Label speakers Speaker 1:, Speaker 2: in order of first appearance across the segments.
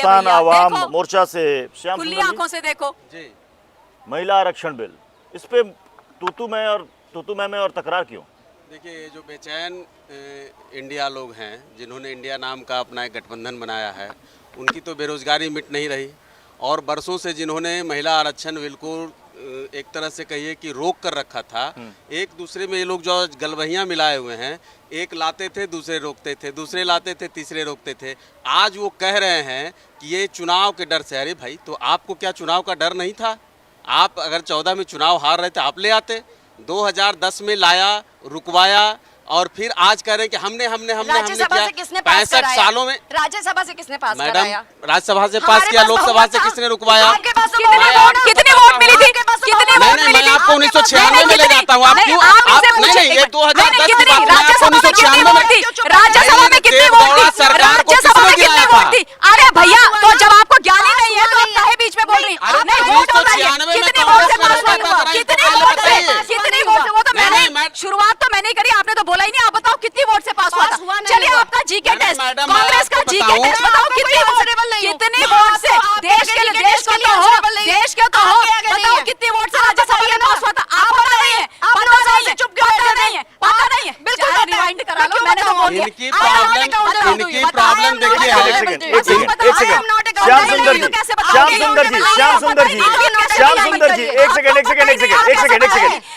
Speaker 1: हिंदुस्तान आवाम मोर्चा से श्याम
Speaker 2: खुली
Speaker 1: सुंदर
Speaker 2: आंखों से देखो
Speaker 3: जी।
Speaker 1: महिला आरक्षण बिल, इस पे तू मैं में और तकरार क्यों?
Speaker 3: देखिए, ये जो बेचैन इंडिया लोग हैं, जिन्होंने इंडिया नाम का अपना एक गठबंधन बनाया है, उनकी तो बेरोजगारी मिट नहीं रही। और बरसों से जिन्होंने महिला आरक्षण बिल को एक तरह से कहिए कि रोक कर रखा था, एक दूसरे में ये लोग जो गलबहियाँ मिलाए हुए हैं, एक लाते थे दूसरे रोकते थे, दूसरे लाते थे तीसरे रोकते थे। आज वो कह रहे हैं कि ये चुनाव के डर से। अरे भाई, तो आपको क्या चुनाव का डर नहीं था? आप अगर 14 में चुनाव हार रहे थे, आप ले आते। 2010 में लाया, रुकवाया, और फिर आज कह रहे हैं कि हमने
Speaker 4: राज्यसभा से किसने पास
Speaker 3: 65 सालों में।
Speaker 4: राज्यसभा से किसने पास
Speaker 3: मैडम,
Speaker 4: कराया?
Speaker 3: राज्यसभा से पास किया, लोकसभा से किसने रुकवाया?
Speaker 4: आपके पास तो
Speaker 2: कितने वोट मिली थी? कितने वोट मिली
Speaker 3: मैं
Speaker 2: थी?
Speaker 3: आपको 1996 में ले जाता हूँ। आप क्यों? नहीं, ये 2010 की बात है। आपको 1996 में
Speaker 2: राज्यसभा में कितनी वोट थी?
Speaker 3: सरकार को
Speaker 2: राज्यसभा में
Speaker 3: किसने
Speaker 2: कितनी
Speaker 3: गिराया
Speaker 2: वोट
Speaker 3: था?
Speaker 2: थी? अरे भैया, तो जब आपको ज्ञान ही नहीं है तो आप काहे बीच में बोल रही हैं? नहीं, वोट हो रही है।
Speaker 3: 1996 में
Speaker 2: कितनी वोट से पास
Speaker 3: कांग्रेस
Speaker 2: हुआ?
Speaker 3: में
Speaker 2: कितनी
Speaker 3: पहले
Speaker 2: वोट से?
Speaker 3: बताइए।
Speaker 2: कितनी वोट से? वो तो
Speaker 3: नहीं,
Speaker 2: मैंने शुरुआत तो मैंने ही करी, आपने तो बोला ही नहीं। आप बताओ कितनी वोट से पास हुआ था? चलिए आपका जीके टेस्ट,
Speaker 3: मैडम,
Speaker 2: कांग्रेस का
Speaker 3: मैं
Speaker 2: जीके
Speaker 3: आपको
Speaker 2: टेस्ट बताओ, कितनी वोट से? देश के लिए, देश के तो हो, देश के तो हो, बताओ कितनी वोट से राज्यसभा में पास हुआ था? आप पता नहीं है, पता नहीं है, चुप क्यों बैठे नहीं है? पता नहीं है, बिल्कुल रिवाइंड करा लो, मैंने तो बोल दिया।
Speaker 3: इनकी प्रॉब्लम देखिए है।
Speaker 1: एक सेकंड, श्याम सुंदर जी, श्याम सुंदर जी, एक सेकंड।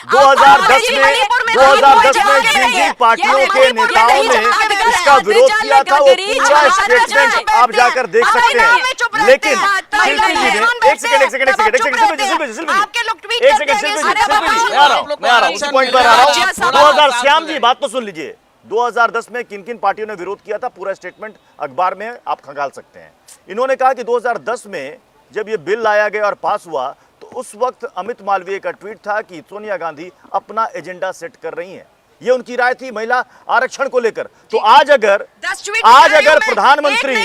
Speaker 1: 2010 में जिन जिन पार्टियों के नेताओं ने इसका विरोध किया था, वो पूरा स्टेटमेंट आप जाकर देख सकते हैं। लेकिन शिल्पी जी ने एक सेकंड, मैं आ रहा हूँ, उसी पॉइंट पर आ रहा हूँ। 2000 श्याम जी, बात तो सुन लीजिए। 2010 में किन किन पार्टियों ने विरोध किया था, पूरा स्टेटमेंट अखबार में आप खंगाल सकते हैं। इन्होंने कहा कि 2010 में जब ये बिल लाया गया और पास हुआ, तो उस वक्त अमित मालवीय का ट्वीट था कि सोनिया गांधी अपना एजेंडा सेट कर रही हैं। ये उनकी राय थी महिला आरक्षण को लेकर। तो आज अगर प्रधानमंत्री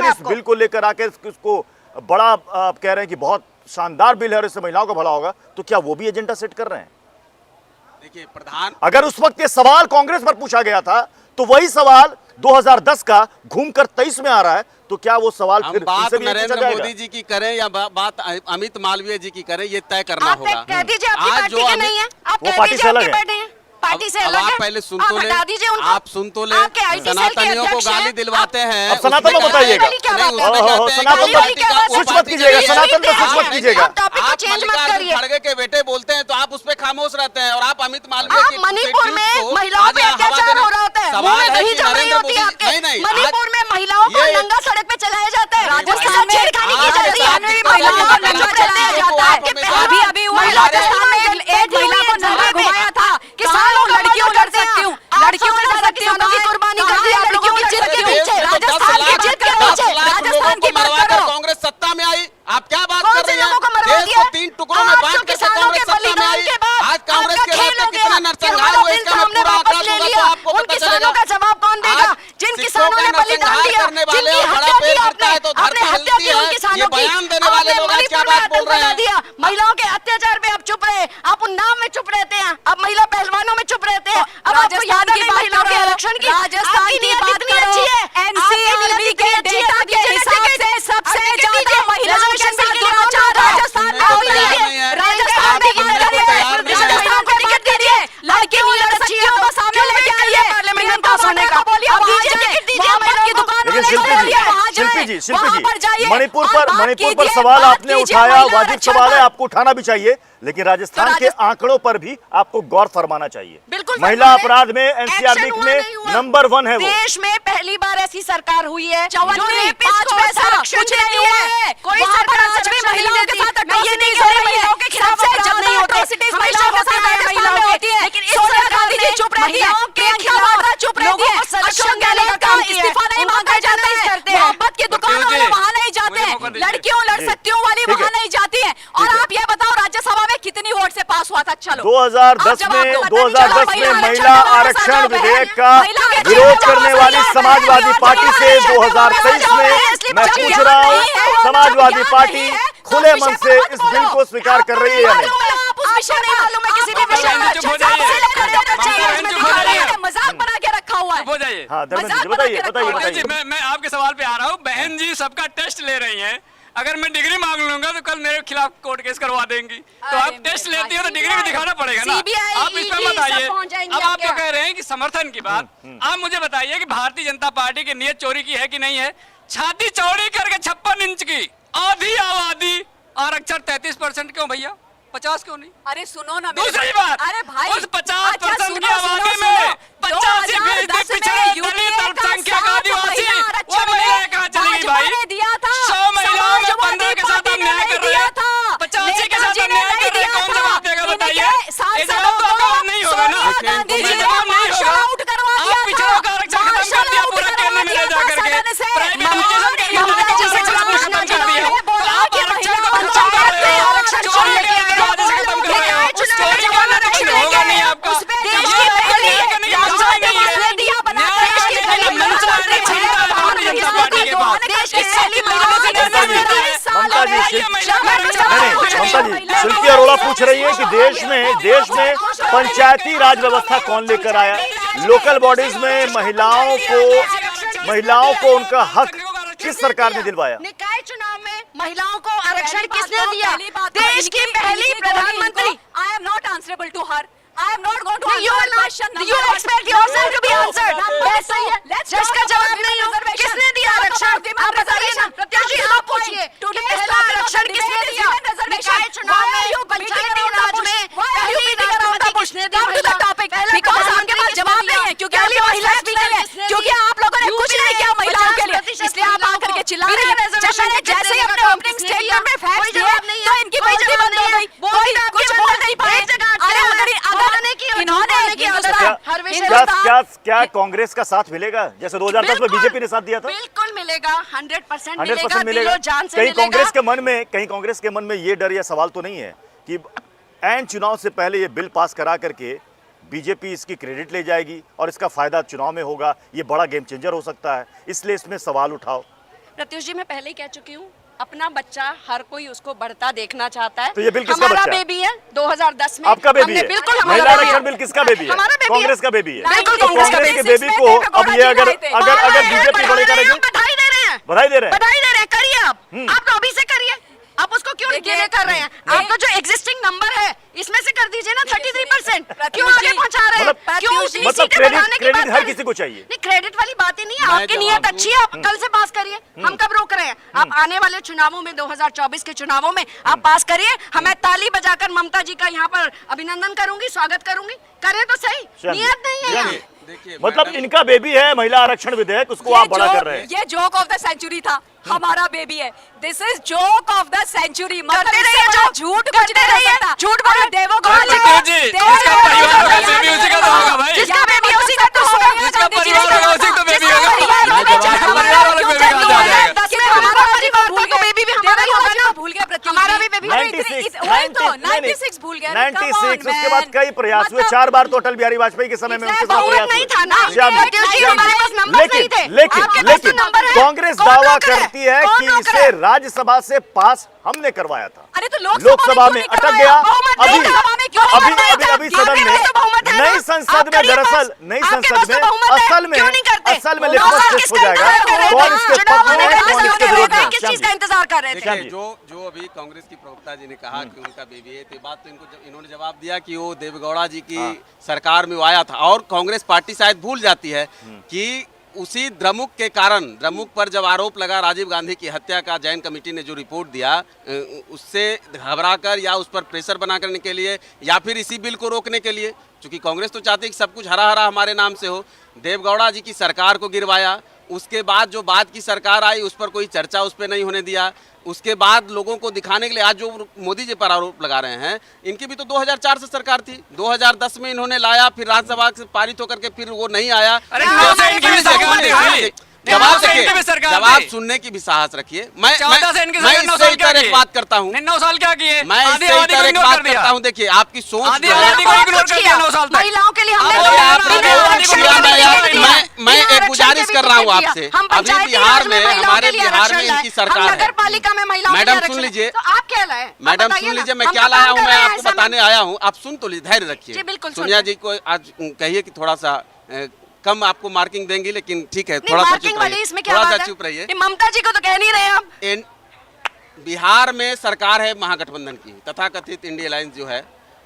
Speaker 1: इस बिल को लेकर आके इसको बड़ा आप कह रहे हैं कि बहुत शानदार बिल है और इससे महिलाओं का भला होगा, तो क्या वो भी एजेंडा सेट कर रहे हैं?
Speaker 3: देखिए,
Speaker 1: अगर उस वक्त ये सवाल कांग्रेस पर पूछा गया था, तो वही सवाल 2010 का घूमकर 23 में आ रहा है, तो क्या वो सवाल फिर
Speaker 3: बात
Speaker 1: भी
Speaker 3: नरेंद्र मोदी जी की करें या बात अमित मालवीय जी की करें, ये तय करना
Speaker 4: आप
Speaker 3: होगा।
Speaker 4: कह दीजिए आपकी पार्टी के नहीं है, आप
Speaker 1: वो
Speaker 4: कह
Speaker 1: पार्टी
Speaker 4: दीजिए
Speaker 1: से अलग
Speaker 4: आपके
Speaker 1: है।
Speaker 4: पार्टी है, पार्टी से अलग
Speaker 3: आप
Speaker 4: है।
Speaker 3: पहले सुन
Speaker 4: आप
Speaker 3: तो ले,
Speaker 4: हटा दीजिए उनको।
Speaker 3: आप सुन तो ले।
Speaker 4: आपके IT सेल के
Speaker 3: सनातनियों को
Speaker 4: अध्यक्ष
Speaker 3: गाली
Speaker 4: हैं।
Speaker 3: दिलवाते हैं,
Speaker 1: अब सनातन को बताइएगा। सनातन स्विच मत कीजिएगा, सनातन पे स्विच मत कीजिएगा।
Speaker 4: आप टॉपिक को चेंज मत करिए।
Speaker 3: खड़गे के बेटे बोलते हैं तो आप उस पे खामोश रहते हैं, और आप अमित मालवीय
Speaker 4: आप
Speaker 3: की
Speaker 4: मणिपुर में महिलाओं पे अत्याचार हो रहा होता है, मुंह में दही जम रही होती है आपके। मणिपुर में महिलाओं को नंगा सड़क पे चलाया जाता है,
Speaker 2: राजस्थान में
Speaker 4: छेड़खानी की जाती है,
Speaker 2: महिलाओं को नंगा चलाया जाता है। अभी हुआ राजस्थान में एक महिला को नंगा घुमाया था। किसान लोग लड़कियों लड़ सकती हूँ, लड़कियों लड़ सकती हूँ,
Speaker 4: की कुर्बानी कर दी लड़कियों की जिद के पीछे,
Speaker 2: राजस्थान की जिद के पीछे, राजस्थान की बात करो।
Speaker 3: कांग्रेस सत्ता में आई, आप क्या बात
Speaker 4: कौन
Speaker 3: कर
Speaker 4: से
Speaker 3: रही हैं?
Speaker 4: लोगों को मरवा
Speaker 3: देश
Speaker 4: दिया?
Speaker 3: को 3 टुकड़ों में बांट के कांग्रेस सत्ता में आई। आज कांग्रेस के रास्ते कितना नरसंहार हुआ, इसका मैं पूरा आंकड़ा दूंगा तो आपको
Speaker 4: उन
Speaker 3: पता
Speaker 4: किसानों
Speaker 3: चलेगा।
Speaker 4: का जवाब कौन देगा? जिन किसानों ने बलिदान दिया, जिनकी हत्या की आपने, आपने हत्या की उन किसानों की,
Speaker 3: वाले लोग आज क्या बात बोल रहे हैं?
Speaker 4: महिलाओं के अत्याचार पे आप चुप रहे, आप उन नाम में चुप रहते हैं, आप महिला पहलवानों में चुप रहते हैं। अब आपको याद है महिलाओं के आरक्षण की?
Speaker 2: राजस्थान की बात
Speaker 4: अच्छी है,
Speaker 2: एनसीआरबी के डेटा के हिसाब से सबसे ज्यादा महिलाओं के साथ दुराचार राजस्थान में हो रहा है। राजस्थान में बात करिए, राजस्थान को टिकट दीजिए, लड़की नहीं लड़ सकती हो तो सामने लेके आइए पार्लियामेंट पास होने का। अब दीजिए टिकट दीजिए, महिला की दुकान
Speaker 1: लेकिन शिल्पी जी, मणिपुर पर
Speaker 2: कीजिए,
Speaker 1: सवाल
Speaker 2: बात
Speaker 1: आपने
Speaker 2: कीजिए
Speaker 1: उठाया,
Speaker 2: महिला
Speaker 1: वाजिब
Speaker 2: आरक्षण
Speaker 1: सवाल है,
Speaker 2: पर।
Speaker 1: आपको उठाना भी चाहिए, लेकिन राजस्थान के आंकड़ों पर भी आपको गौर फरमाना चाहिए।
Speaker 4: बिल्कुल
Speaker 1: महिला
Speaker 4: फरमाएं।
Speaker 1: अपराध में एनसीआरबी
Speaker 4: एक्शन हुआ
Speaker 1: में
Speaker 4: नहीं हुआ।
Speaker 1: नंबर 1 है वो।
Speaker 4: देश में पहली बार ऐसी सरकार हुई है जो
Speaker 2: 54
Speaker 4: रेपिस्ट को संरक्षण देती है। कोई सरकार आज भी महिलाओं के साथ अट्रॉसिटीज हो रही है, के खिलाफ जब नहीं होते महिलाओं के साथ महिलाओं होती है, लेकिन सोनिया गांधी जी चुप रहती है, प्रियंका वाड्रा चुप रहती है, अशोक गहलोत का इस्तीफा नहीं मांगा जाता है, मोहब्बत की दुकान वाले वहां नहीं जाते हैं, लड़कियों लड़ सकती हूँ वाली वहां नहीं जाती है। और आप ये बताओ राज्यसभा में कितनी वोट से पास हुआ था? चलो
Speaker 1: 2010 में महिला आरक्षण विधेयक का विरोध करने वाली समाजवादी पार्टी से 2023 में मैं पूछ रहा हूँ, समाजवादी पार्टी खुले मन से इस बिल को स्वीकार कर रही है या नहीं?
Speaker 4: मजाक बना के रखा हुआ
Speaker 2: चुप हो जाइए।
Speaker 1: हाँ धर्मेंद्र जी
Speaker 2: मजाक बना
Speaker 1: बताइए
Speaker 2: के
Speaker 1: बताइए
Speaker 2: रखा हुआ है।
Speaker 5: जी
Speaker 1: बताइए।
Speaker 5: मैं आपके सवाल पे आ रहा हूँ। बहन जी सबका टेस्ट ले रही हैं, अगर मैं डिग्री मांग लूंगा तो कल मेरे खिलाफ कोर्ट केस करवा देंगी। तो आप टेस्ट लेती हो तो डिग्री भी दिखाना पड़ेगा ना।
Speaker 4: CBI,
Speaker 5: आप इस पे मत
Speaker 4: ED सब
Speaker 5: आइए।
Speaker 4: पहुंच जाएंगे
Speaker 5: अब आप
Speaker 4: आपके
Speaker 5: जो कह रहे हैं कि समर्थन की बात, आप मुझे बताइए कि भारतीय जनता पार्टी की नीयत चोरी की है कि नहीं है? छाती चौड़ी करके 56 इंच की आधी आबादी आरक्षण 33% क्यों भैया, 50 क्यों नहीं?
Speaker 2: अरे सुनो ना मेरी
Speaker 5: दूसरी बात,
Speaker 2: अरे भाई
Speaker 5: उस 50% की
Speaker 2: सुनो,
Speaker 5: आबादी
Speaker 2: सुनो,
Speaker 5: में
Speaker 2: सुनो।
Speaker 5: 85%
Speaker 2: 2010
Speaker 5: पिछड़े
Speaker 2: में
Speaker 5: दलित
Speaker 2: यूपीए
Speaker 5: अल्पसंख्यक
Speaker 2: का
Speaker 5: आदिवासी,
Speaker 2: महिला
Speaker 5: वो
Speaker 2: आरक्षण
Speaker 5: महिलाएं
Speaker 2: में
Speaker 5: कहाँ चली गई
Speaker 2: भाजपा
Speaker 5: भाई?
Speaker 2: ने दिया था,
Speaker 5: 100 महिलाओं में
Speaker 2: समाजवादी
Speaker 5: 15 के साथ
Speaker 2: पार्टी
Speaker 5: हम
Speaker 2: ने
Speaker 5: न्याय
Speaker 2: नहीं
Speaker 5: कर रहे
Speaker 2: दिया
Speaker 5: हैं,
Speaker 2: था,
Speaker 5: 85 के साथ
Speaker 2: नेताजी
Speaker 5: हम
Speaker 2: ने
Speaker 5: न्याय
Speaker 2: नहीं
Speaker 5: कर रहे हैं।
Speaker 2: दिया
Speaker 5: कौन
Speaker 2: था।
Speaker 5: जवाब देगा बताइए?
Speaker 2: इनके
Speaker 5: ये जवाब तो आपका नहीं होगा ना।
Speaker 2: सोनिया गांधी जी ने
Speaker 5: जवाब नहीं
Speaker 2: मार्शल
Speaker 5: होगा।
Speaker 2: आउट करवा
Speaker 5: आप
Speaker 2: दिया
Speaker 5: पिछड़ों का
Speaker 2: था,
Speaker 5: आरक्षण खत्म कर दिया पूरा केंद्र में ले जा करके। प्राइवेटाइजेशन करके
Speaker 4: ममता जी से
Speaker 5: आरक्षण
Speaker 4: पूछना
Speaker 5: खत्म कर दिया।
Speaker 4: चाहिए।
Speaker 5: तो आप आरक्षण को खत्म कर
Speaker 4: पंचायत
Speaker 5: रहे
Speaker 4: में
Speaker 5: हो,
Speaker 4: आरक्षण
Speaker 5: चोरी
Speaker 4: छोड़
Speaker 5: के
Speaker 4: के
Speaker 5: बाद से खत्म कर रहे हो। चोरी का आरक्षण होगा नहीं आपका।
Speaker 4: उस पे
Speaker 5: ये
Speaker 4: देश की
Speaker 5: आपका
Speaker 4: पहली
Speaker 5: न्याय करने की मंशा ही नहीं है।
Speaker 4: दिया बना
Speaker 5: न्याय
Speaker 4: देश की
Speaker 5: करने
Speaker 4: पहली
Speaker 5: की मंशा है,
Speaker 4: मुख्यमंत्री
Speaker 5: क्षमता है भारतीय जनता पार्टी के पास।
Speaker 4: देश की पहली
Speaker 1: ममता जी, ममता जी, शिल्पी अरोड़ा पूछ रही है कि देश में पंचायती राज व्यवस्था कौन लेकर आया? लोकल बॉडीज में महिलाओं को उनका हक किस सरकार ने दिलवाया?
Speaker 4: निकाय चुनाव में महिलाओं को आरक्षण किसने दिया? देश की पहली प्रधानमंत्री।
Speaker 2: I am not answerable to her. I am not going to answer
Speaker 4: You
Speaker 2: her
Speaker 4: will not-
Speaker 2: question.
Speaker 4: you expect yourself to be answered. बात सही है। जिसका जवाब नहीं हो, किसने दिया आरक्षण? आप बताइए ना, प्रत्याशी आप पूछिए कि पहला आरक्षण किसने दिया? निकाय चुनाव में, पंचायती राज में पहली राष्ट्रपति किसने दी?
Speaker 2: Because आपके पास जवाब नहीं है, क्योंकि आपके पास facts नहीं है, क्योंकि आप लोगों ने कुछ नहीं किया महिलाओं के लिए, इसलिए आप आकर के चिल्ला रहे हैं। जब मैंने जैसे ही अपने ओपनिंग स्टेटमेंट में फैक्ट्स दिए तो इनकी बेइज्जती बंद हो गई, कोई कुछ बोल नहीं पाए। अरे अगर इन्होंने
Speaker 1: क्या कांग्रेस का साथ मिलेगा जैसे 2010 में बीजेपी ने साथ दिया था?
Speaker 4: बिल्कुल मिलेगा, 100%
Speaker 1: 100%
Speaker 4: मिलेगा, दिलो जान से
Speaker 1: कहीं
Speaker 4: मिलेगा।
Speaker 1: कांग्रेस के मन में ये डर या सवाल तो नहीं है कि ऐन चुनाव से पहले ये बिल पास करा करके बीजेपी इसकी क्रेडिट ले जाएगी और इसका फायदा चुनाव में होगा, ये बड़ा गेम चेंजर हो सकता है, इसलिए इसमें सवाल उठाओ।
Speaker 4: प्रत्युष जी, मैं पहले ही कह चुकी हूँ, अपना बच्चा हर कोई उसको बढ़ता देखना चाहता है।
Speaker 1: तो ये बिल किसका
Speaker 4: हमारा
Speaker 1: बच्चा है?
Speaker 4: बेबी है 2010 में।
Speaker 1: आपका बेबी
Speaker 4: हमने
Speaker 1: है?
Speaker 4: बिल्कुल
Speaker 1: महिला
Speaker 4: हमारा
Speaker 1: आरक्षण बिल किसका बेबी है?
Speaker 4: हमारा बेबी है।
Speaker 1: कांग्रेस का बेबी है।
Speaker 4: बिल्कुल
Speaker 1: तो
Speaker 4: कांग्रेस का
Speaker 1: कांग्रेस के
Speaker 2: बेबी
Speaker 1: बेबी को अब ये अगर बीजेपी बड़े करेगी,
Speaker 4: बधाई दे रहे हैं,
Speaker 1: बधाई दे रहे हैं।
Speaker 4: बधाई दे रहे हैं, करिए आप तो अभी से करिए। आप उसको क्यों
Speaker 2: देखिए,
Speaker 4: डिले कर रहे हैं? आपका जो एग्जिस्टिंग नंबर है इसमें से कर दीजिए ना 33%। क्यों आगे पहुंचा रहे हैं? क्यों
Speaker 1: मतलब क्रेडिट हर किसी को चाहिए।
Speaker 4: नहीं, क्रेडिट वाली बात ही नहीं है।
Speaker 3: मैं
Speaker 4: आपकी
Speaker 3: जवाब
Speaker 4: नीयत
Speaker 3: दूं।
Speaker 4: अच्छी है, आप कल से पास करिए। हम कब रोक रहे हैं? आप आने वाले चुनावों में 2024 के चुनावों में आप पास करिए। हमें ताली बजाकर ममता जी का यहाँ पर अभिनंदन करूंगी, स्वागत करूंगी। करें तो सही, नीयत नहीं है यहाँ।
Speaker 3: देखिए
Speaker 1: मतलब
Speaker 3: मैडम,
Speaker 1: इनका बेबी है महिला आरक्षण विधेयक, उसको आप बड़ा कर रहे हैं।
Speaker 2: ये जोक ऑफ द सेंचुरी था, हमारा बेबी है। This is joke of the century.
Speaker 4: करते रहिए जो
Speaker 2: झूठ
Speaker 4: करते रहिए, झूठ बोलो।
Speaker 2: देवगौड़ा
Speaker 5: जी, जिसका परिवार होगा बेबी उसी का तो होगा भाई।
Speaker 4: जिसका बेबी है उसी का तो होगा।
Speaker 5: जिसका परिवार होगा उसी का तो बेबी होगा।
Speaker 4: परिवार वाला बेबी आ जाएगा। 10 में हमारा परिवार
Speaker 2: भूल
Speaker 4: तो
Speaker 2: गए,
Speaker 4: बेबी भी हमारा ही होगा ना।
Speaker 2: भूल गए प्रत्युष
Speaker 4: हमारा
Speaker 2: जी।
Speaker 4: भी बेबी
Speaker 2: 96 भूल गए।
Speaker 1: 96 उसके बाद कई प्रयास हुए, 4 बार तो अटल बिहारी वाजपेयी के समय में उनके साथ
Speaker 4: बहुमत
Speaker 1: प्रयास
Speaker 4: नहीं
Speaker 1: हुए।
Speaker 4: था ना।
Speaker 1: श्याम जी,
Speaker 4: प्रत्युष जी,
Speaker 1: श्याम
Speaker 4: हमारे
Speaker 1: जी,
Speaker 4: पास नंबर नहीं थे। आपके पास तो नंबर है।
Speaker 1: कांग्रेस
Speaker 4: कौन
Speaker 1: दावा
Speaker 4: रोक रहा है?
Speaker 1: करती है
Speaker 4: कौन
Speaker 1: कि
Speaker 4: रोक रहा
Speaker 1: इसे
Speaker 4: है?
Speaker 1: राज्यसभा से पास हमने करवाया था।
Speaker 2: अरे तो
Speaker 1: लोकसभा में अटक गया।
Speaker 4: बहुमत
Speaker 1: अभी
Speaker 4: नहीं था। बहुमत क्यों नहीं करते?
Speaker 1: अभी सदन
Speaker 4: आपके
Speaker 1: में
Speaker 4: पास तो बहुमत है ना?
Speaker 1: नई संसद
Speaker 4: आप
Speaker 1: में
Speaker 4: करिए
Speaker 1: दरअसल
Speaker 4: पास।
Speaker 1: नई
Speaker 4: आपके
Speaker 1: संसद
Speaker 4: पास तो
Speaker 1: में
Speaker 4: बहुमत है। क्यों नहीं करते?
Speaker 1: असल में
Speaker 4: 9
Speaker 1: लिटमस
Speaker 4: साल
Speaker 1: टेस्ट हो
Speaker 4: किसका
Speaker 1: जाएगा
Speaker 4: इंतजार कर रहे
Speaker 1: कौन
Speaker 4: थे?
Speaker 1: इसके
Speaker 4: चुनाव
Speaker 1: पक्ष में
Speaker 4: होने
Speaker 1: है,
Speaker 4: पहले
Speaker 1: कौन
Speaker 4: से
Speaker 1: इसके
Speaker 4: होने
Speaker 1: विरोध में
Speaker 4: रहे
Speaker 1: है।
Speaker 4: थे। किस
Speaker 1: श्याम
Speaker 4: चीज
Speaker 1: जी।
Speaker 4: का इंतजार कर रहे थे?
Speaker 3: देखिए जो अभी कांग्रेस की प्रवक्ता जी ने कहा कि उनका बेबी है, तो बात तो इन्होंने जवाब दिया कि वो देवेगौड़ा जी की सरकार में वो आया था। और कांग्रेस पार्टी शायद भूल जाती है कि उसी द्रमुक के कारण, द्रमुक पर जब आरोप लगा राजीव गांधी की हत्या का, जैन कमेटी ने जो रिपोर्ट दिया, उससे घबराकर या उस पर प्रेशर बना करने के लिए या फिर इसी बिल को रोकने के लिए, क्योंकि कांग्रेस तो चाहती है कि सब कुछ हरा हरा हमारे नाम से हो, देवेगौड़ा जी की सरकार को गिरवाया। उसके बाद जो बाद की सरकार आई उस पर कोई चर्चा उस पर नहीं होने दिया। उसके बाद लोगों को दिखाने के लिए आज जो मोदी जी पर आरोप लगा रहे हैं, इनकी भी तो 2004 से सरकार थी। 2010 में इन्होंने लाया, फिर राज्यसभा से पारित होकर के फिर वो नहीं आया।
Speaker 5: अरे 9 से इनकी भी सरकार थी भाई।
Speaker 3: जवाब
Speaker 5: 9 से इनकी भी सरकार थी।
Speaker 3: जवाब सुनने की भी साहस रखिए। मैं
Speaker 5: 14 से इनकी
Speaker 3: मैं
Speaker 5: सरकार 9
Speaker 3: इससे
Speaker 5: साल क्या
Speaker 3: इतर एक
Speaker 5: किए?
Speaker 3: बात करता हूँ।
Speaker 5: 9 साल क्या किए?
Speaker 3: मैं
Speaker 5: आधी
Speaker 3: इससे
Speaker 5: आबादी को
Speaker 3: इतर एक
Speaker 5: इग्नोर
Speaker 3: बात
Speaker 5: कर दिया।
Speaker 3: करता हूँ। देखिए आपकी सोच
Speaker 5: आधी
Speaker 3: जो है-
Speaker 5: आबादी को इग्नोर कर दिया 9 साल तक।
Speaker 4: महिलाओं के लिए हमने
Speaker 3: अरे
Speaker 4: तो
Speaker 3: आप
Speaker 4: बिना
Speaker 3: लोग
Speaker 4: आरक्षण
Speaker 3: किया
Speaker 4: के
Speaker 3: नहीं,
Speaker 4: लिए दिया।
Speaker 3: मैं
Speaker 4: बिना
Speaker 3: एक
Speaker 4: आरक्षण
Speaker 3: गुजारिश
Speaker 4: के
Speaker 3: कर
Speaker 4: भी
Speaker 3: रहा हूँ
Speaker 4: दिया।
Speaker 3: आपसे।
Speaker 4: हम
Speaker 3: अभी
Speaker 4: पंचायती
Speaker 3: बिहार
Speaker 4: राज
Speaker 3: में
Speaker 4: महिलाओं
Speaker 3: हमारे
Speaker 4: के लिए
Speaker 3: बिहार
Speaker 4: आरक्षण
Speaker 3: में
Speaker 4: लाए।
Speaker 3: इनकी सरकार है।
Speaker 4: हम नगर पालिका में महिलाओं के लिए
Speaker 3: मैडम
Speaker 4: आरक्षण
Speaker 3: सुन
Speaker 4: लाए।
Speaker 3: लीजिए।
Speaker 4: तो आप क्या लाए?
Speaker 3: मैडम
Speaker 4: बताइए
Speaker 3: सुन
Speaker 4: ना।
Speaker 3: लीजिए, मैं
Speaker 4: हम
Speaker 3: क्या
Speaker 4: तो
Speaker 3: लाया
Speaker 4: काम
Speaker 3: हूँ,
Speaker 4: कर
Speaker 3: मैं
Speaker 4: रहे हैं
Speaker 3: आपको
Speaker 4: ऐसा में।
Speaker 3: बताने आया हूँ। आप सुन तो लीजिए, धैर्य रखिए।
Speaker 4: जी, बिल्कुल सुन
Speaker 3: सोनिया
Speaker 4: रहे
Speaker 3: जी को आज कहिए कि थोड़ा सा कम आपको मार्किंग देंगी, लेकिन ठीक है,
Speaker 4: नहीं,
Speaker 3: थोड़ा सा
Speaker 4: मार्किंग
Speaker 3: चुप
Speaker 4: वाली
Speaker 3: रहिए,
Speaker 4: इसमें क्या
Speaker 3: थोड़ा
Speaker 4: बात
Speaker 3: सा
Speaker 4: है?
Speaker 3: चुप रहिए।
Speaker 4: ये ममता जी को तो कह नहीं रहे आप।
Speaker 3: बिहार में सरकार है महागठबंधन की, तथाकथित इंडिया अलायंस जो है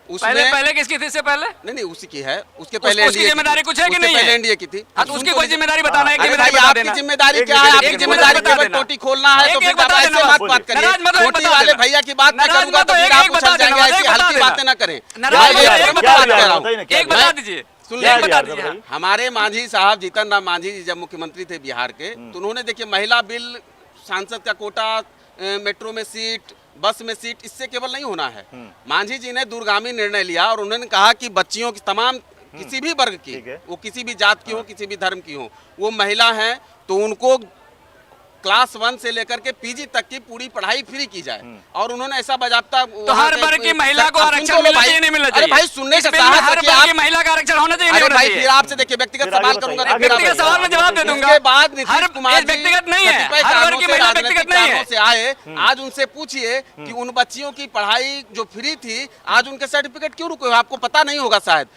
Speaker 3: उसमें
Speaker 5: पहले किसकी थी? इससे पहले
Speaker 3: नहीं उसी की है, उसके पहले
Speaker 5: उसकी जिम्मेदारी कुछ है कि नहीं है?
Speaker 3: पहले एनडीए की थी।
Speaker 5: हाँ, तो उसकी कोई जिम्मेदारी बताना है, एक
Speaker 3: अरे
Speaker 5: जिम्मेदारी
Speaker 3: भाई,
Speaker 5: बता
Speaker 3: आपकी
Speaker 5: देना।
Speaker 3: जिम्मेदारी क्या है? आपकी जिम्मेदारी केवल टोटी खोलना है, तो फिर आप ऐसे बात करिए।
Speaker 5: नाराज मत हो, एक
Speaker 3: टोटी
Speaker 5: बता
Speaker 3: वाले
Speaker 5: देना।
Speaker 3: भैया की बात मैं
Speaker 5: नाराज
Speaker 3: करूंगा
Speaker 5: मत
Speaker 3: तो
Speaker 5: हो,
Speaker 3: फिर
Speaker 5: एक
Speaker 3: आप
Speaker 5: बता
Speaker 3: उछल
Speaker 5: देना,
Speaker 3: जाएंगे,
Speaker 5: एक
Speaker 3: ऐसी
Speaker 5: बता
Speaker 3: हल्की
Speaker 5: देना।
Speaker 3: बातें ना करें।
Speaker 5: नाराज मत हो, एक बता देना।
Speaker 1: क्या
Speaker 5: एक बता दीजिए,
Speaker 3: सुन
Speaker 5: एक
Speaker 3: लीजिए,
Speaker 5: बता दीजिए।
Speaker 3: हमारे मांझी साहब जीतन राम मांझी जी जब मुख्यमंत्री थे बिहार के, तो उन्होंने देखिए महिला बिल, सांसद का कोटा, मेट्रो में सीट, बस में सीट, इससे केवल नहीं होना है। मांझी जी ने दूरगामी निर्णय लिया और उन्होंने कहा कि बच्चियों की तमाम किसी भी वर्ग की, वो किसी भी जात की हो, किसी भी धर्म की हो, वो महिला हैं तो उनको क्लास 1 से लेकर के पीजी तक की पूरी पढ़ाई फ्री की जाए। और उन्होंने ऐसा बाजाप्ता
Speaker 5: तो हर वर्ग की महिला को आरक्षण मिलना चाहिए, नहीं मिलना चाहिए?
Speaker 3: अरे भाई, सुनने
Speaker 5: इस
Speaker 3: से
Speaker 5: बिल में
Speaker 3: साहस
Speaker 5: हर
Speaker 3: रखिए
Speaker 5: वर्ग की
Speaker 3: आप।
Speaker 5: महिला का आरक्षण होना चाहिए, नहीं
Speaker 3: अरे
Speaker 5: होना
Speaker 3: भाई,
Speaker 5: चाहिए?
Speaker 3: फिर आपसे देखिए व्यक्तिगत
Speaker 1: फिर आगे
Speaker 3: सवाल
Speaker 1: बताइए,
Speaker 3: करूंगा,
Speaker 1: आगे
Speaker 3: फिर आप
Speaker 5: व्यक्तिगत
Speaker 3: बताइए।
Speaker 5: सवाल में जवाब दे दूंगा।
Speaker 3: उसके बाद नीतीश
Speaker 5: हर
Speaker 3: कुमार
Speaker 5: एक व्यक्तिगत नहीं है,
Speaker 3: कतिपय
Speaker 5: हर वर्ग
Speaker 3: कारणों
Speaker 5: की
Speaker 3: से,
Speaker 5: महिला
Speaker 3: राजनीतिक
Speaker 5: व्यक्तिगत नहीं है।
Speaker 3: कारणों से आए, आज उनसे पूछिए कि उन बच्चियों की पढ़ाई जो फ्री थी, आज उनके सर्टिफिकेट क्यों रुके? आपको पता नहीं होगा शायद।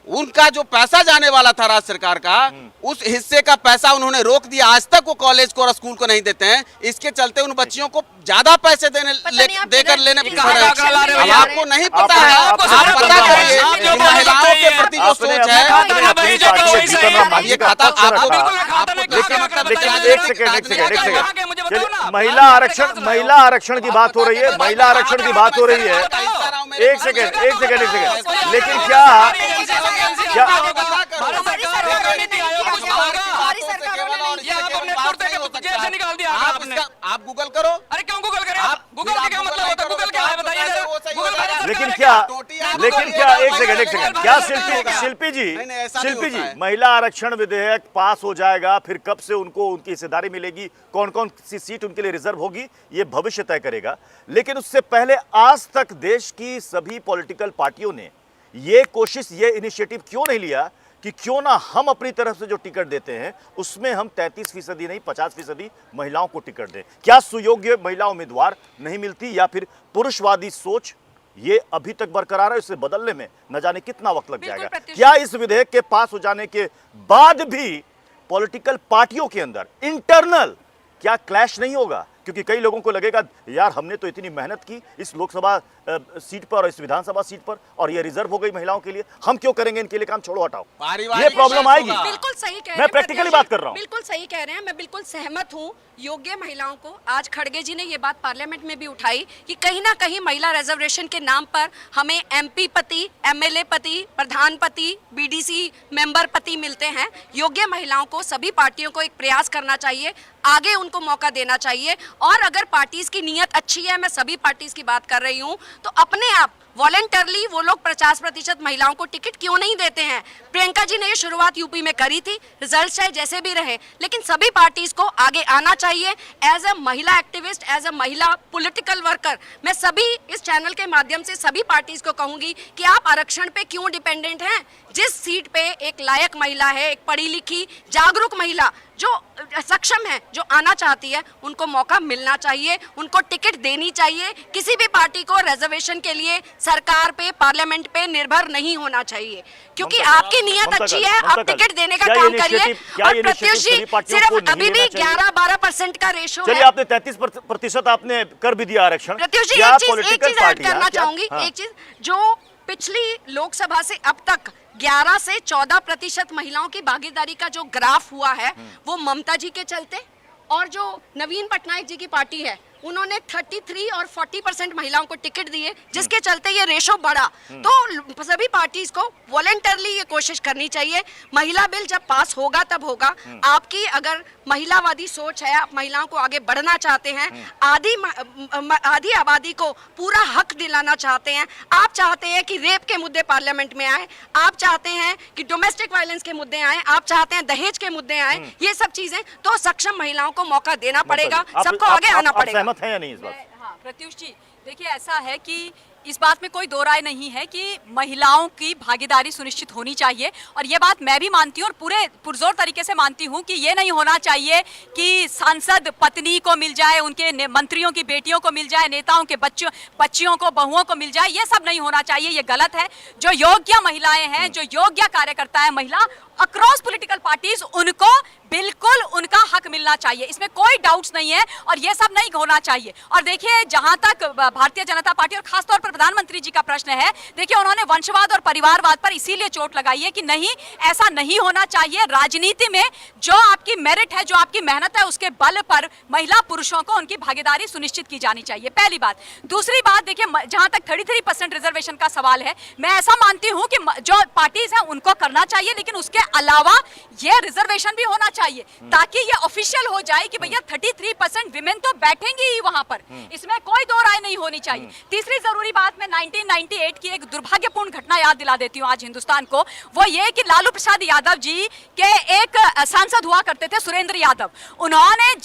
Speaker 3: उनका जो पैसा जाने वाला था राज्य सरकार का, उस हिस्से का पैसा उन्होंने रोक दिया। आज तक वो कॉलेज को और स्कूल को नहीं देते हैं। इसके चलते उन बच्चियों को ज्यादा पैसे देकर लेने
Speaker 5: कहाँ का आंकड़ा ला रहे हो
Speaker 3: अब
Speaker 5: यार?
Speaker 3: आपको नहीं पता है,
Speaker 5: आपको
Speaker 3: आप
Speaker 5: सारा
Speaker 3: पता
Speaker 5: पता है।
Speaker 3: करिए
Speaker 5: आप जो
Speaker 3: कि
Speaker 5: बोल
Speaker 3: महिलाओं
Speaker 5: रहे
Speaker 3: के
Speaker 5: हैं,
Speaker 3: प्रति जो
Speaker 1: आपने
Speaker 3: सोच
Speaker 1: अपने
Speaker 3: है,
Speaker 5: खाता ना भाई, जो
Speaker 1: पार्टी
Speaker 5: वही
Speaker 1: से
Speaker 5: सही है।
Speaker 1: मांझी
Speaker 3: ये
Speaker 1: का
Speaker 3: खाता
Speaker 1: पक्ष
Speaker 3: आपको
Speaker 1: रखा।
Speaker 5: बिल्कुल खाता नहीं,
Speaker 1: लेकिन
Speaker 5: कहाँ का
Speaker 1: लेकिन
Speaker 5: बताइए
Speaker 1: एक
Speaker 5: जरा।
Speaker 1: सेकंड
Speaker 5: कहाँ के मुझे बताओ ना।
Speaker 1: महिला आरक्षण की बात हो रही है, महिला आरक्षण की बात हो रही है। एक सेकंड, लेकिन क्या
Speaker 5: भारत सरकार होगा, नीति आयोग कुछ होगा? ये आप अपने कुर्ते के जेब से निकाल दिया आपने।
Speaker 3: आप गूगल करो।
Speaker 5: अरे क्यों गूगल करें?
Speaker 3: आप
Speaker 5: गूगल का क्या मतलब होता है? गूगल क्या है बताइए जरा। गूगल भारत सरकार
Speaker 1: लेकिन
Speaker 5: है
Speaker 1: क्या
Speaker 5: क्या?
Speaker 1: लेकिन क्या एक सेकंड, क्या शिल्पी जी,
Speaker 3: नहीं, ऐसा नहीं
Speaker 1: शिल्पी जी,
Speaker 3: होता है।
Speaker 1: महिला आरक्षण विधेयक पास हो जाएगा, फिर कब से उनको उनकी हिस्सेदारी मिलेगी, कौन कौन सी सीट उनके लिए रिजर्व होगी, ये भविष्य तय करेगा। लेकिन उससे पहले आज तक देश की सभी पॉलिटिकल पार्टियों ने ये कोशिश, ये इनिशिएटिव क्यों नहीं लिया कि क्यों ना हम अपनी तरफ से जो टिकट देते हैं उसमें हम 33% नहीं 50% महिलाओं को टिकट दें? क्या सुयोग्य महिला उम्मीदवार नहीं मिलती, या फिर पुरुषवादी सोच ये अभी तक बरकरार है, इसे बदलने में न जाने कितना वक्त लग जाएगा? क्या इस विधेयक के पास हो जाने के बाद भी पॉलिटिकल पार्टियों के अंदर इंटरनल क्या क्लैश नहीं होगा? क्योंकि कई लोगों को लगेगा यार हमने तो इतनी मेहनत की इस लोकसभा सीट पर और इस विधानसभा सीट पर, और ये रिजर्व हो गई महिलाओं के लिए, हम क्यों करेंगे इनके लिए काम, छोड़ो हटाओ। ये प्रॉब्लम आएगी।
Speaker 4: बिल्कुल सही कह रहे हैं,
Speaker 1: मैं प्रैक्टिकली बात कर रहा हूं।
Speaker 4: बिल्कुल सही कह रहे हैं, मैं बिल्कुल सहमत हूं। योग्य महिलाओं को, आज खड़गे जी ने ये बात पार्लियामेंट में भी उठाई कि कहीं ना कहीं महिला रिजर्वेशन के नाम पर हमें एमपी पति, एमएलए पति, प्रधान पति, बीडीसी मेंबर पति मिलते हैं। योग्य महिलाओं को, सभी पार्टियों को एक प्रयास करना चाहिए, आगे उनको मौका देना चाहिए। और अगर पार्टीज की नीयत अच्छी है, मैं सभी पार्टीज की बात कर रही हूं, तो अपने आप वॉलंटरली वो लोग 50% महिलाओं को टिकट क्यों नहीं देते हैं? प्रियंका जी ने ये शुरुआत यूपी में करी थी, रिजल्ट चाहे जैसे भी रहे, लेकिन सभी पार्टीज को आगे आना चाहिए। एज अ महिला एक्टिविस्ट, एज अ महिला पॉलिटिकल वर्कर, मैं सभी इस चैनल के माध्यम से सभी पार्टीज को कहूंगी कि आप आरक्षण पे क्यों डिपेंडेंट हैं? जिस सीट पे एक लायक महिला है, एक पढ़ी लिखी जागरूक महिला जो सक्षम है, जो आना चाहती है, उनको मौका मिलना चाहिए, उनको टिकट देनी चाहिए। किसी भी पार्टी को रिजर्वेशन के लिए सरकार पे, पार्लियामेंट पे निर्भर नहीं होना चाहिए, क्योंकि आपकी नीयत अच्छी है, आप टिकट देने का काम करिए। और प्रत्युष जी, सिर्फ अभी भी 11-12% का रेशो है।
Speaker 1: चलिए, आपने 33% आपने कर भी दिया आरक्षण।
Speaker 4: प्रत्युष जी, एक चीज ऐड करना चाहूंगी, एक चीज जो पिछली लोकसभा से अब तक 11 से 14% महिलाओं की भागीदारी का जो ग्राफ हुआ है, वो ममता जी के चलते, और जो नवीन पटनायक जी की पार्टी है उन्होंने 33 और 40% महिलाओं को टिकट दिए, जिसके चलते ये रेशो बढ़ा। तो सभी पार्टीज को वॉलंटरली ये कोशिश करनी चाहिए। महिला बिल जब पास होगा तब होगा। आपकी अगर महिलावादी सोच है, आप महिलाओं को आगे बढ़ना चाहते हैं, आधी आबादी को पूरा हक दिलाना चाहते हैं, आप चाहते हैं कि रेप के मुद्दे पार्लियामेंट में आए, आप चाहते हैं कि डोमेस्टिक वायलेंस के मुद्दे आए, आप चाहते हैं दहेज के मुद्दे आए, ये सब चीजें, तो सक्षम महिलाओं को मौका देना पड़ेगा, सबको आगे आना पड़ेगा।
Speaker 1: सहमत है या नहीं इस बात?
Speaker 2: हाँ, प्रत्युष जी, देखिए ऐसा है कि इस बात में कोई दो राय नहीं है कि महिलाओं की भागीदारी सुनिश्चित होनी चाहिए, और ये बात मैं भी मानती हूँ और पूरे पुरजोर तरीके से मानती हूँ कि ये नहीं होना चाहिए कि सांसद पत्नी को मिल जाए, उनके मंत्रियों की बेटियों को मिल जाए, नेताओं के बच्चियों को, बहुओं को मिल जाए, ये सब नहीं होना चाहिए, ये गलत है। जो योग्य महिलाएं हैं, जो योग्य कार्यकर्ता है महिला, अक्रॉस पॉलिटिकल पार्टीज उनको बिल्कुल उनका हक मिलना चाहिए, इसमें कोई डाउट्स नहीं है और ये सब नहीं होना चाहिए। और देखिए जहां तक भारतीय जनता पार्टी और खासतौर पर प्रधानमंत्री जी का प्रश्न है, देखिए उन्होंने वंशवाद और परिवारवाद पर इसीलिए चोट लगाई है कि नहीं, ऐसा नहीं होना चाहिए। राजनीति में जो आपकी मेरिट है, जो आपकी मेहनत है, उसके बल पर महिला पुरुषों को उनकी भागीदारी सुनिश्चित की जानी चाहिए, पहली बात। दूसरी बात देखिए, जहां तक 33% रिजर्वेशन का सवाल है, मैं ऐसा मानती हूं कि जो पार्टीज हैं उनको करना चाहिए, लेकिन उसके अलावा ये रिजर्वेशन भी होना चाहिए ताकि ये ऑफिशियल हो जाए कि भैया 33% विमेन तो बैठेंगी ही वहां पर, इसमें कोई दो राय नहीं होनी चाहिए। तीसरी जरूरी बात, मैं 1998 की एक दुर्भाग्यपूर्ण घटना याद दिला देती हूं आज हिंदुस्तान को। वो ये कि लालू प्रसाद यादव जी के एक सांसद हुआ करते थे, सुरेंद्र यादव। उन्होंने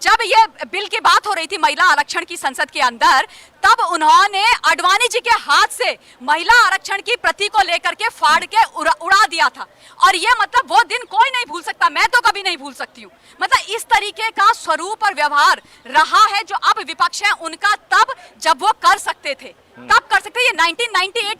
Speaker 2: जब ये बिल की बात हो रही थी महिला आरक्षण की संसद के अंदर, तब उन्होंने आडवाणी जी के हाथ से महिला आरक्षण की प्रति को लेकर के फाड़ के उड़ा दिया था। और ये मतलब वो दिन कोई नहीं भूल सकता, मैं तो कभी नहीं भूल सकती हूँ। मतलब इस तरीके का स्वरूप और व्यवहार रहा है जो अब विपक्ष है उनका, तब जब वो कर सकते थे, तब कर सकते। ये 1998 की